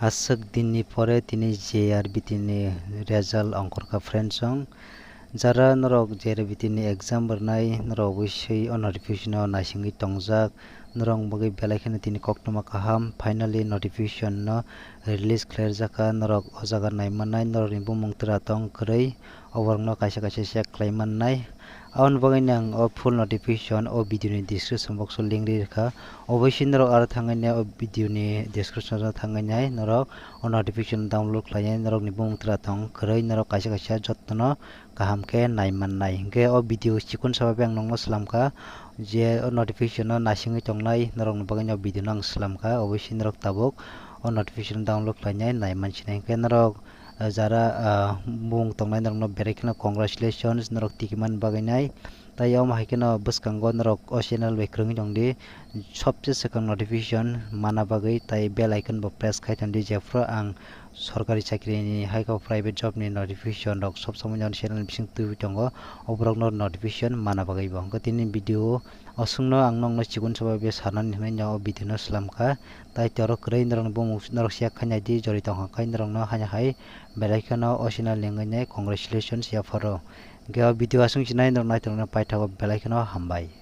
Asuk dinni pore tini JRBT ni result angkorka friendsong jara norok JRBT ni exam bernai norok wisui o notification o naisingui tongjak norong bagui belai kheno tini koktoma kaham finally notification no release khlairjaka norok o jaga naimannai norok ni bumung tera tong kwrui oborok no kaisa kaisa check khlaimannai aboni bagui ang o full notification o video ni description box o link ririkha obosai norok aro thangaine o video ni description o thangainai norok o notification download khlainai norok ni bumung tera tong kwrui norok kaisa kaisa jottono kaham khe naimannai hingkhe o video chikon sababe ang nongno slamkha je o notification o nasingui tongnai norok ni bagui o video no ang slamkha obosai norok tabuk o notification download khlainai naimanchina hingkhe norok jara bumung tongnai norok no berai kheno congratulations norok tikiman baginai tai o hai kheno bwskango norok o channel bai kwrwngui tongdi sobse swkang notification mana bagui tai bell icon bo press khai tongdi jefru ang sorkari chakri ni haika private job ni notification rok sob somoi no channel bising tubui tongo oborok no notification mana bagui bo hingkhe tini video osungno ang nongno chikon sababe sanani hwnai o video no slamkha tai toro kwrui norok ni bumung norok check khainai di jori tongkha norok no haina hai belai kheno o channel lengui congratulations yaparo hingkhe o video asung chinai norok naitongno paithago belai kheno hambai।